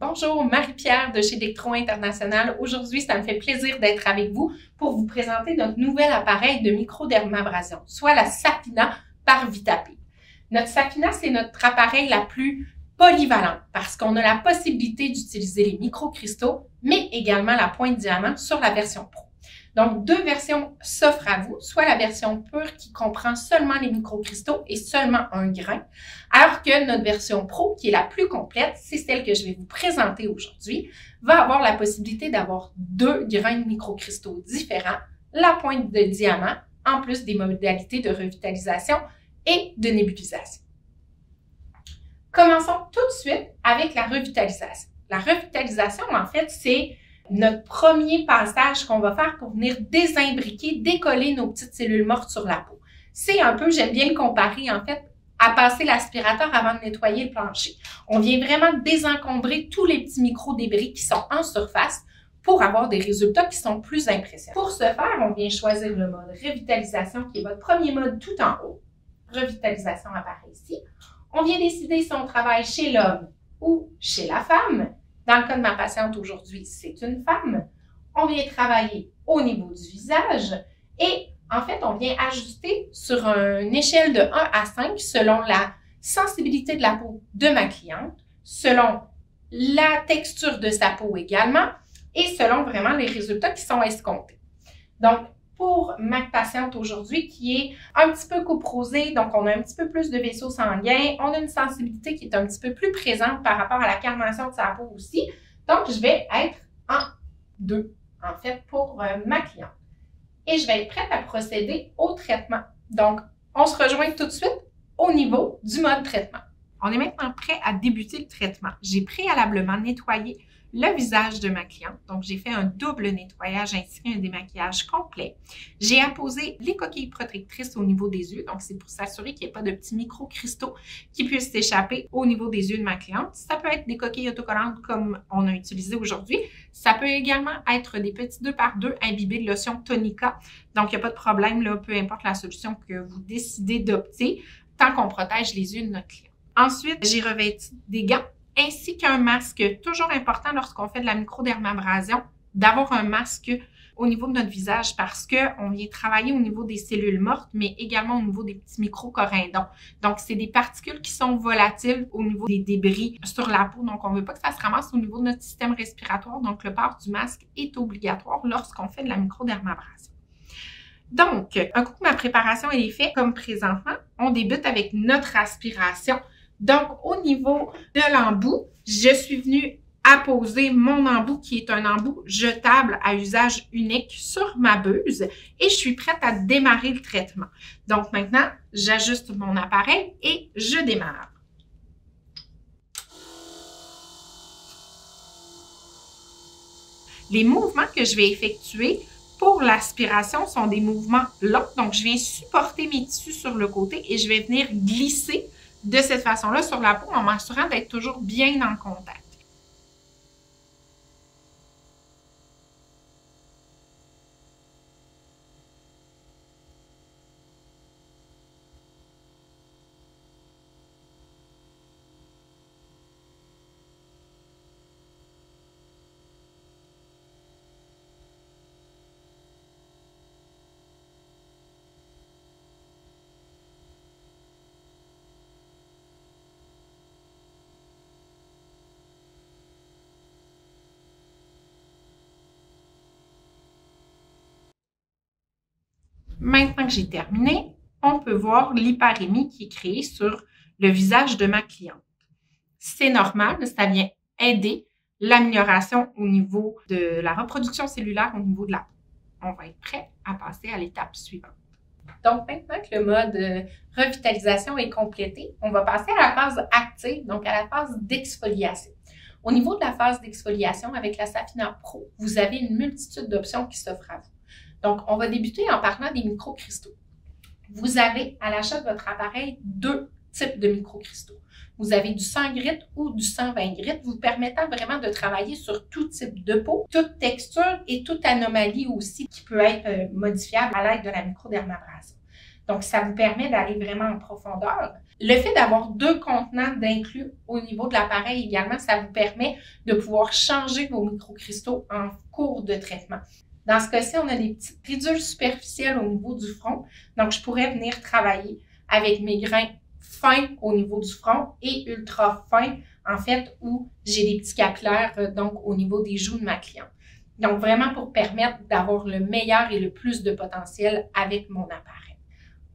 Bonjour, Marie-Pierre de chez Dectron International. Aujourd'hui, ça me fait plaisir d'être avec vous pour vous présenter notre nouvel appareil de microdermabrasion, soit la Safina par VitaP. Notre Safina, c'est notre appareil la plus polyvalente parce qu'on a la possibilité d'utiliser les microcristaux, mais également la pointe diamant sur la version Pro. Donc, deux versions s'offrent à vous, soit la version pure qui comprend seulement les microcristaux et seulement un grain, alors que notre version Pro, qui est la plus complète, c'est celle que je vais vous présenter aujourd'hui, va avoir la possibilité d'avoir deux grains de microcristaux différents, la pointe de diamant, en plus des modalités de revitalisation et de nébulisation. Commençons tout de suite avec la revitalisation. La revitalisation, en fait, c'est notre premier passage qu'on va faire pour venir désimbriquer, décoller nos petites cellules mortes sur la peau. C'est un peu, j'aime bien le comparer en fait, à passer l'aspirateur avant de nettoyer le plancher. On vient vraiment désencombrer tous les petits micro-débris qui sont en surface pour avoir des résultats qui sont plus impressionnants. Pour ce faire, on vient choisir le mode revitalisation qui est votre premier mode tout en haut. Revitalisation apparaît ici. On vient décider si on travaille chez l'homme ou chez la femme. Dans le cas de ma patiente aujourd'hui, c'est une femme. On vient travailler au niveau du visage et en fait, on vient ajuster sur une échelle de 1 à 5 selon la sensibilité de la peau de ma cliente, selon la texture de sa peau également et selon vraiment les résultats qui sont escomptés. Donc, pour ma patiente aujourd'hui qui est un petit peu couperosée, donc on a un petit peu plus de vaisseaux sanguins, on a une sensibilité qui est un petit peu plus présente par rapport à la carnation de sa peau aussi. Donc, je vais être en 2, en fait, pour ma cliente. Et je vais être prête à procéder au traitement. Donc, on se rejoint tout de suite au niveau du mode traitement. On est maintenant prêt à débuter le traitement. J'ai préalablement nettoyé le visage de ma cliente. Donc, j'ai fait un double nettoyage ainsi qu'un démaquillage complet. J'ai apposé les coquilles protectrices au niveau des yeux. Donc, c'est pour s'assurer qu'il n'y ait pas de petits microcristaux qui puissent s'échapper au niveau des yeux de ma cliente. Ça peut être des coquilles autocollantes comme on a utilisé aujourd'hui. Ça peut également être des petits 2x2 imbibés de lotion Tonica. Donc, il n'y a pas de problème, là, peu importe la solution que vous décidez d'opter, tant qu'on protège les yeux de notre cliente. Ensuite, j'ai revêtu des gants ainsi qu'un masque. Toujours important lorsqu'on fait de la microdermabrasion, d'avoir un masque au niveau de notre visage parce qu'on vient travailler au niveau des cellules mortes, mais également au niveau des petits microcorindons. Donc, c'est des particules qui sont volatiles au niveau des débris sur la peau. Donc, on ne veut pas que ça se ramasse au niveau de notre système respiratoire. Donc, le port du masque est obligatoire lorsqu'on fait de la microdermabrasion. Donc, un coup que ma préparation elle est faite, comme présentement, on débute avec notre aspiration. Donc, au niveau de l'embout, je suis venue apposer mon embout qui est un embout jetable à usage unique sur ma buse et je suis prête à démarrer le traitement. Donc, maintenant, j'ajuste mon appareil et je démarre. Les mouvements que je vais effectuer pour l'aspiration sont des mouvements longs. Donc, je viens supporter mes tissus sur le côté et je vais venir glisser de cette façon-là sur la peau en m'assurant d'être toujours bien en contact. Maintenant que j'ai terminé, on peut voir l'hyparémie qui est créée sur le visage de ma cliente. C'est normal, ça vient aider l'amélioration au niveau de la reproduction cellulaire au niveau de la peau. On va être prêt à passer à l'étape suivante. Donc, maintenant que le mode revitalisation est complété, on va passer à la phase active, donc à la phase d'exfoliation. Au niveau de la phase d'exfoliation avec la Safina Pro, vous avez une multitude d'options qui s'offrent à vous. Donc, on va débuter en parlant des microcristaux. Vous avez à l'achat de votre appareil deux types de microcristaux. Vous avez du 100 grit ou du 120 grit, vous permettant vraiment de travailler sur tout type de peau, toute texture et toute anomalie aussi qui peut être modifiable à l'aide de la microdermabrasion. Donc, ça vous permet d'aller vraiment en profondeur. Le fait d'avoir 2 contenants d'inclus au niveau de l'appareil également, ça vous permet de pouvoir changer vos microcristaux en cours de traitement. Dans ce cas-ci, on a des petites ridules superficielles au niveau du front. Donc, je pourrais venir travailler avec mes grains fins au niveau du front et ultra fins, en fait, où j'ai des petits capillaires, donc au niveau des joues de ma cliente. Donc, vraiment pour permettre d'avoir le meilleur et le plus de potentiel avec mon appareil.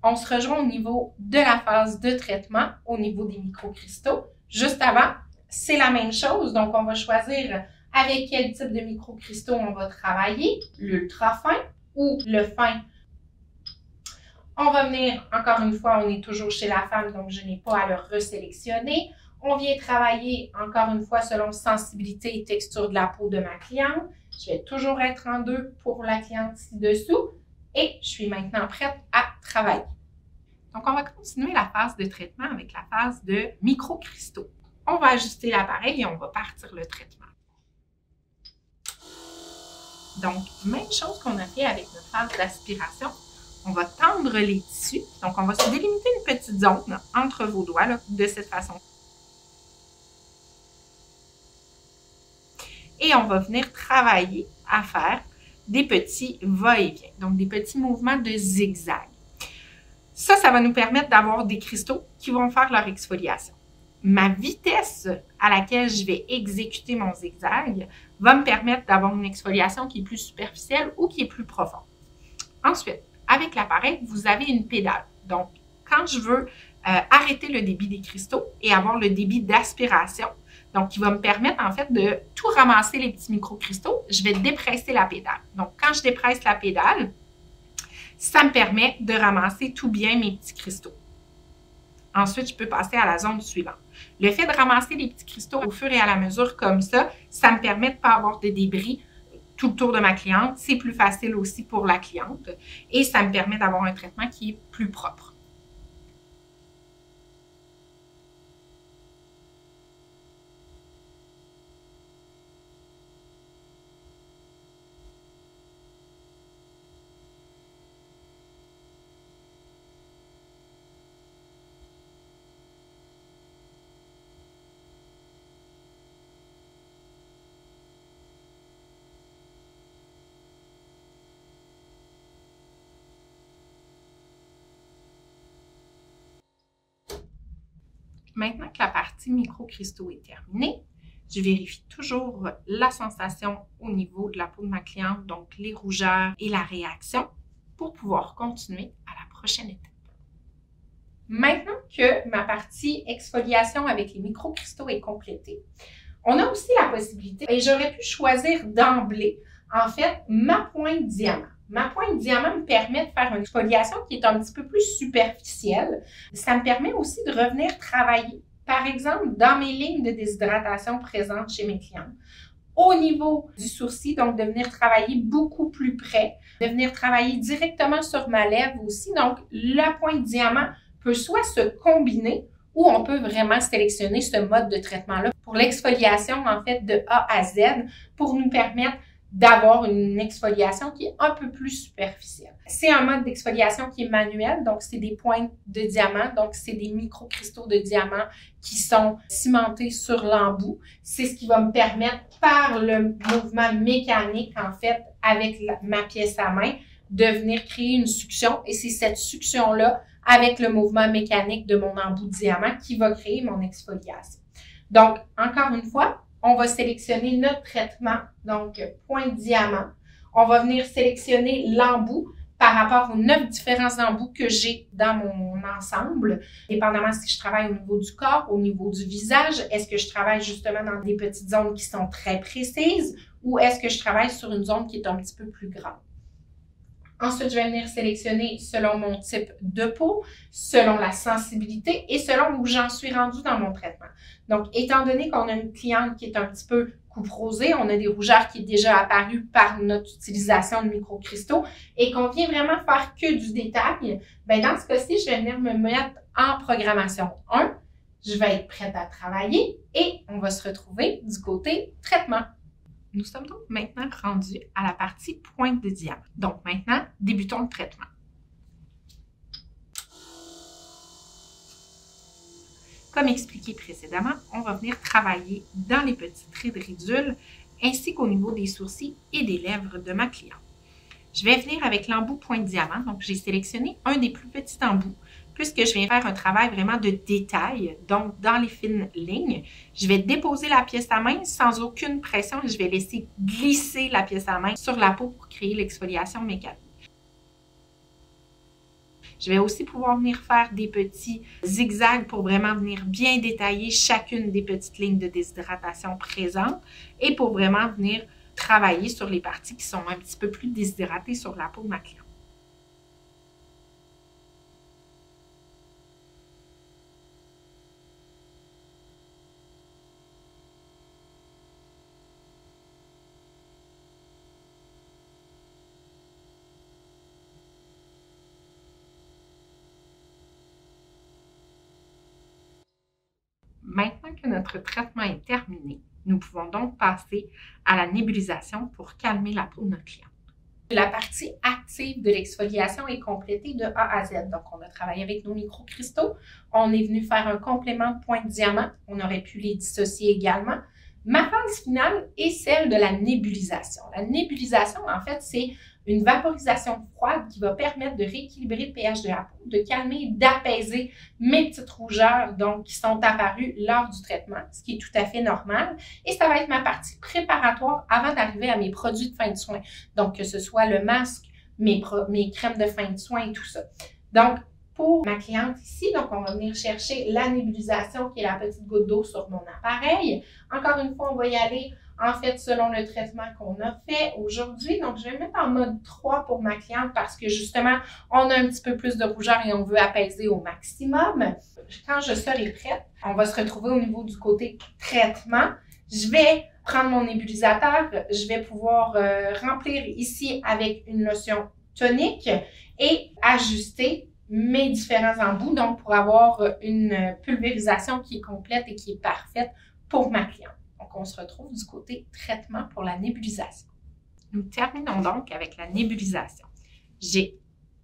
On se rejoint au niveau de la phase de traitement, au niveau des microcristaux. Juste avant, c'est la même chose. Donc, on va choisir avec quel type de microcristaux on va travailler, l'ultra fin ou le fin. On va venir, encore une fois, on est toujours chez la femme, donc je n'ai pas à le resélectionner. On vient travailler, encore une fois, selon sensibilité et texture de la peau de ma cliente. Je vais toujours être en 2 pour la cliente ci-dessous et je suis maintenant prête à travailler. Donc, on va continuer la phase de traitement avec la phase de microcristaux. On va ajuster l'appareil et on va partir le traitement. Donc, même chose qu'on a fait avec notre phase d'aspiration. On va tendre les tissus. Donc, on va se délimiter une petite zone entre vos doigts là, de cette façon. Et on va venir travailler à faire des petits va-et-vient, donc des petits mouvements de zigzag. Ça va nous permettre d'avoir des cristaux qui vont faire leur exfoliation. Ma vitesse à laquelle je vais exécuter mon zigzag va me permettre d'avoir une exfoliation qui est plus superficielle ou qui est plus profonde. Ensuite, avec l'appareil, vous avez une pédale. Donc, quand je veux arrêter le débit des cristaux et avoir le débit d'aspiration, donc qui va me permettre en fait de tout ramasser les petits microcristaux, je vais dépresser la pédale. Donc, quand je dépresse la pédale, ça me permet de ramasser tout bien mes petits cristaux. Ensuite, je peux passer à la zone suivante. Le fait de ramasser les petits cristaux au fur et à la mesure comme ça me permet de ne pas avoir de débris tout le tour de ma cliente. C'est plus facile aussi pour la cliente et ça me permet d'avoir un traitement qui est plus propre. Maintenant que la partie microcristaux est terminée, je vérifie toujours la sensation au niveau de la peau de ma cliente, donc les rougeurs et la réaction, pour pouvoir continuer à la prochaine étape. Maintenant que ma partie exfoliation avec les microcristaux est complétée, on a aussi la possibilité, et j'aurais pu choisir d'emblée, en fait, ma pointe diamant. Ma pointe diamant me permet de faire une exfoliation qui est un petit peu plus superficielle. Ça me permet aussi de revenir travailler, par exemple, dans mes lignes de déshydratation présentes chez mes clients. Au niveau du sourcil, donc de venir travailler beaucoup plus près, de venir travailler directement sur ma lèvre aussi. Donc, la pointe diamant peut soit se combiner ou on peut vraiment sélectionner ce mode de traitement-là pour l'exfoliation, en fait, de A à Z pour nous permettre d'avoir une exfoliation qui est un peu plus superficielle. C'est un mode d'exfoliation qui est manuel, donc c'est des pointes de diamant, donc c'est des microcristaux de diamant qui sont cimentés sur l'embout. C'est ce qui va me permettre, par le mouvement mécanique, en fait, avec ma pièce à main, de venir créer une succion. Et c'est cette succion-là, avec le mouvement mécanique de mon embout de diamant, qui va créer mon exfoliation. Donc, encore une fois, on va sélectionner notre traitement, donc pointe diamant. On va venir sélectionner l'embout par rapport aux 9 différents embouts que j'ai dans mon ensemble, dépendamment si je travaille au niveau du corps, au niveau du visage, est-ce que je travaille justement dans des petites zones qui sont très précises ou est-ce que je travaille sur une zone qui est un petit peu plus grande. Ensuite, je vais venir sélectionner selon mon type de peau, selon la sensibilité et selon où j'en suis rendue dans mon traitement. Donc, étant donné qu'on a une cliente qui est un petit peu couperosée, on a des rougeurs qui est déjà apparues par notre utilisation de microcristaux et qu'on vient vraiment faire que du détail, bien dans ce cas-ci, je vais venir me mettre en programmation 1. Je vais être prête à travailler et on va se retrouver du côté traitement. Nous sommes donc maintenant rendus à la partie pointe de diamant. Donc maintenant, débutons le traitement. Comme expliqué précédemment, on va venir travailler dans les petits traits de ridule ainsi qu'au niveau des sourcils et des lèvres de ma cliente. Je vais venir avec l'embout point diamant. Donc, j'ai sélectionné un des plus petits embouts puisque je viens faire un travail vraiment de détail. Donc, dans les fines lignes, je vais déposer la pièce à main sans aucune pression et je vais laisser glisser la pièce à main sur la peau pour créer l'exfoliation mécanique. Je vais aussi pouvoir venir faire des petits zigzags pour vraiment venir bien détailler chacune des petites lignes de déshydratation présentes et pour vraiment venir travailler sur les parties qui sont un petit peu plus déshydratées sur la peau de ma cliente. Maintenant que notre traitement est terminé, nous pouvons donc passer à la nébulisation pour calmer la peau de notre cliente. La partie active de l'exfoliation est complétée de A à Z. Donc, on a travaillé avec nos microcristaux. On est venu faire un complément de point de diamant. On aurait pu les dissocier également. Ma phase finale est celle de la nébulisation. La nébulisation, en fait, c'est une vaporisation froide qui va permettre de rééquilibrer le pH de la peau, de calmer et d'apaiser mes petites rougeurs donc, qui sont apparues lors du traitement, ce qui est tout à fait normal. Et ça va être ma partie préparatoire avant d'arriver à mes produits de fin de soin. Donc, que ce soit le masque, mes crèmes de fin de soin et tout ça. Donc, pour ma cliente ici, donc on va venir chercher la nébulisation qui est la petite goutte d'eau sur mon appareil. Encore une fois, on va y aller en fait selon le traitement qu'on a fait aujourd'hui. Donc, je vais me mettre en mode 3 pour ma cliente parce que justement, on a un petit peu plus de rougeur et on veut apaiser au maximum. Quand je serai prête, on va se retrouver au niveau du côté traitement. Je vais prendre mon nébulisateur, je vais pouvoir remplir ici avec une lotion tonique et ajuster mes différents embouts, donc pour avoir une pulvérisation qui est complète et qui est parfaite pour ma cliente. Donc, on se retrouve du côté traitement pour la nébulisation. Nous terminons donc avec la nébulisation. J'ai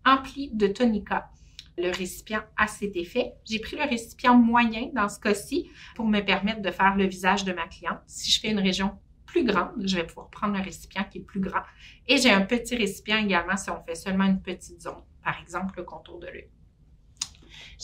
empli de tonica le récipient à cet effet. J'ai pris le récipient moyen dans ce cas-ci pour me permettre de faire le visage de ma cliente. Si je fais une région plus grande, je vais pouvoir prendre un récipient qui est plus grand. Et j'ai un petit récipient également si on fait seulement une petite zone, par exemple le contour de l'œil.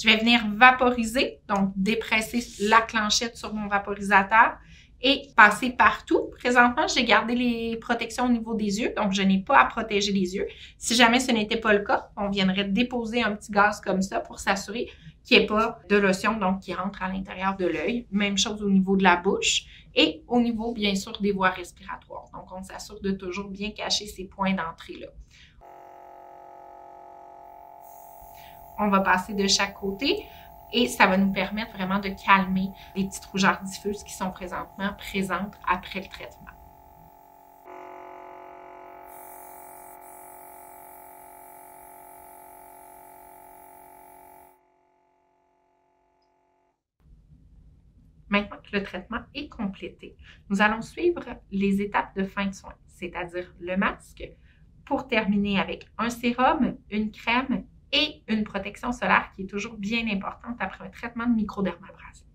Je vais venir vaporiser, donc dépresser la clenchette sur mon vaporisateur et passer partout. Présentement, j'ai gardé les protections au niveau des yeux, donc je n'ai pas à protéger les yeux. Si jamais ce n'était pas le cas, on viendrait déposer un petit gaz comme ça pour s'assurer qu'il n'y ait pas de lotion donc qui rentre à l'intérieur de l'œil. Même chose au niveau de la bouche et au niveau, bien sûr, des voies respiratoires. Donc, on s'assure de toujours bien cacher ces points d'entrée-là. On va passer de chaque côté et ça va nous permettre vraiment de calmer les petites rougeurs diffuses qui sont présentement présentes après le traitement. Maintenant que le traitement est complété, nous allons suivre les étapes de fin de soin, c'est-à-dire le masque, pour terminer avec un sérum, une crème et une protection solaire qui est toujours bien importante après un traitement de microdermabrasion.